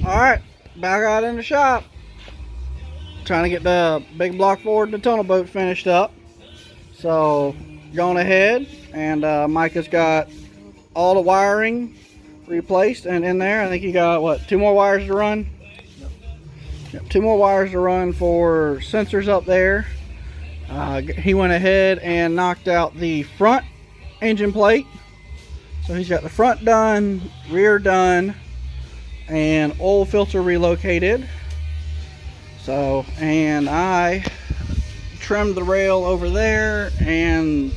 Alright, back out in the shop. Trying to get the big block forward and the tunnel boat finished up. So, going ahead, and Micah's got all the wiring replaced and in there. I think he got, what, 2 more wires to run? Yep, 2 more wires to run for sensors up there. He went ahead and knocked out the front engine plate. So he's got the front done, rear done, and oil filter relocated. So, and I trimmed the rail over there and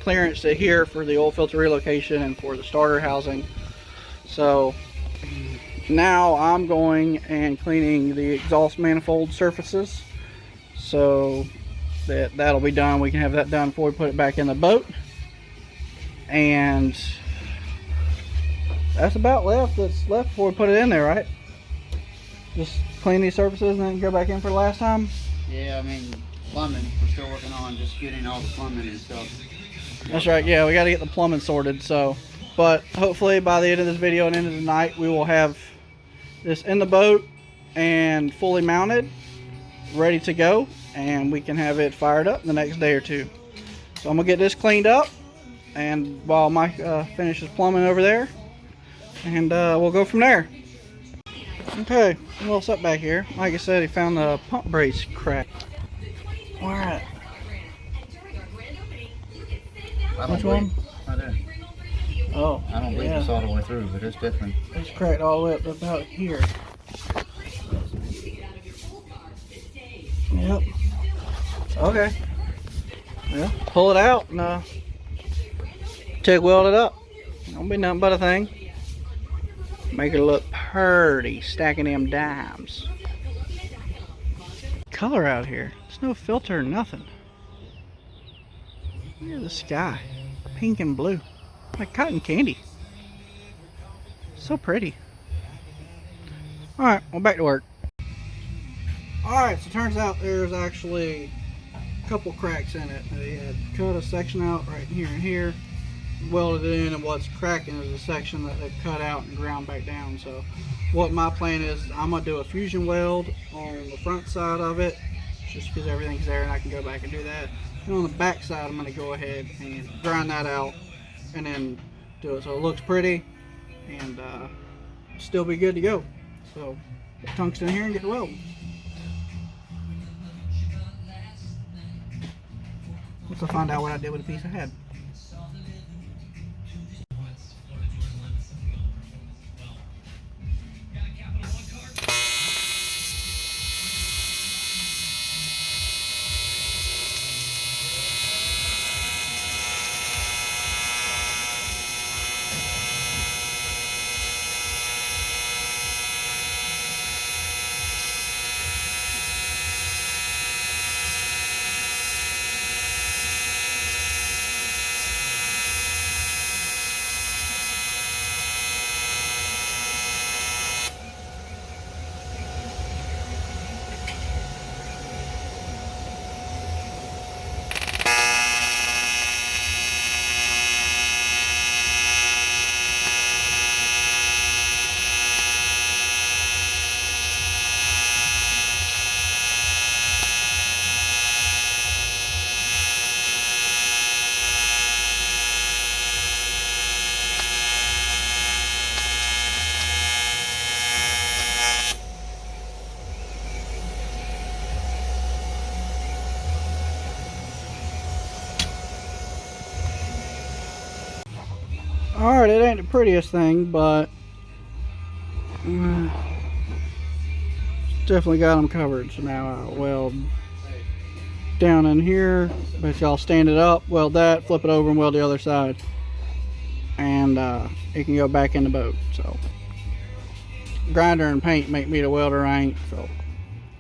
clearance to here for the oil filter relocation and for the starter housing. So now I'm going and cleaning the exhaust manifold surfaces, so that'll be done. We can have that done before we put it back in the boat. And that's about that's left before we put it in there, right? Just clean these surfaces and then go back in for the last time? Yeah, I mean, plumbing, we're still working on just getting all the plumbing and stuff. That's right, yeah, we got to get the plumbing sorted. So, but hopefully by the end of this video and end of the night, we will have this in the boat and fully mounted, ready to go, and we can have it fired up the next day or two. So I'm going to get this cleaned up, and while Mike finishes plumbing over there, and we'll go from there. Okay, a little set back here. Like I said, he found the pump brace cracked. Where at? Which one? Right there. Oh, I don't believe it's all the way through, but it's definitely. It's cracked all the way up to about here. Yep. Okay. Yeah, pull it out and TIG weld it up. Don't be nothing but a thing. Make it look pretty, stacking them dimes. Color out here. There's no filter or nothing. Look at the sky. Pink and blue. Like cotton candy. So pretty. Alright, well, back to work. Alright, so it turns out there's actually a couple cracks in it. They had cut a section out right here and here, welded it in, and what's cracking is a section that they've cut out and ground back down. So what my plan is, I'm going to do a fusion weld on the front side of it, just because everything's there and I can go back and do that. And on the back side, I'm going to go ahead and grind that out and then do it so it looks pretty and still be good to go. So put tungsten in here and get the weld. Let's find out what I did with the piece I had. Alright, it ain't the prettiest thing, but definitely got them covered. So now I'll weld down in here, but y'all stand it up, weld that, flip it over and weld the other side, and it can go back in the boat. So grinder and paint make me the welder. I ain't, so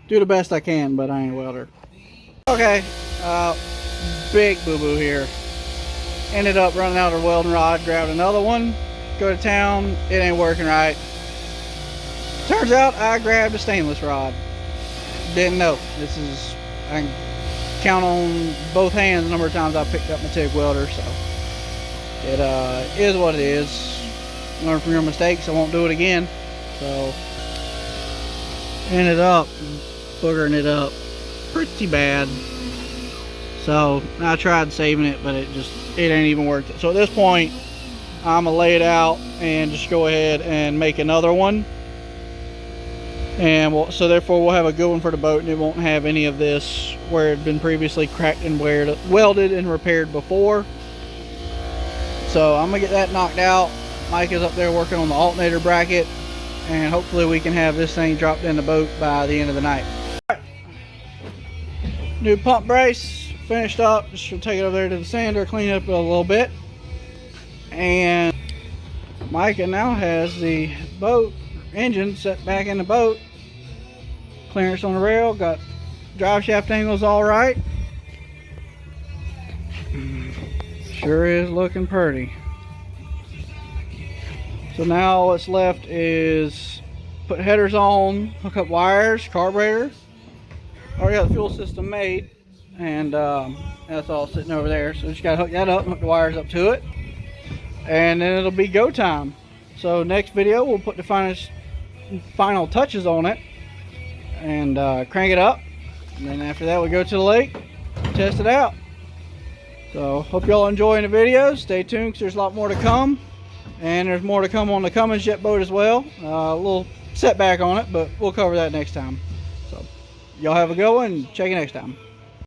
do the best I can, but I ain't a welder. Okay, big boo-boo here. Ended up running out of welding rod, grabbed another one, go to town, it ain't working right. Turns out I grabbed a stainless rod. Didn't know. This is, I can count on both hands the number of times I picked up my TIG welder, so it is what it is. Learn from your mistakes, I won't do it again. So ended up boogering it up pretty bad. So I tried saving it, but it ain't even worth it. So at this point, I'm gonna lay it out and just go ahead and make another one. And so therefore we'll have a good one for the boat, and it won't have any of this where it had been previously cracked and welded and repaired before. So I'm gonna get that knocked out. Mike is up there working on the alternator bracket, and hopefully we can have this thing dropped in the boat by the end of the night. New pump brace finished up. Just gonna take it over there to the sander, clean it up a little bit. And Micah now has the boat engine set back in the boat. Clearance on the rail, got drive shaft angles all right. Sure is looking pretty. So now what's left is put headers on, hook up wires, carburetor. Already got the fuel system made, and that's all sitting over there. So just gotta hook that up and hook the wires up to it, and then it'll be go time. So next video we'll put the final touches on it and crank it up, and then after that we go to the lake and test it out. So hope y'all enjoying the videos. Stay tuned because there's a lot more to come, and there's more to come on the Cummins jet boat as well. A little setback on it, but we'll cover that next time. So y'all have a good one. Check you next time.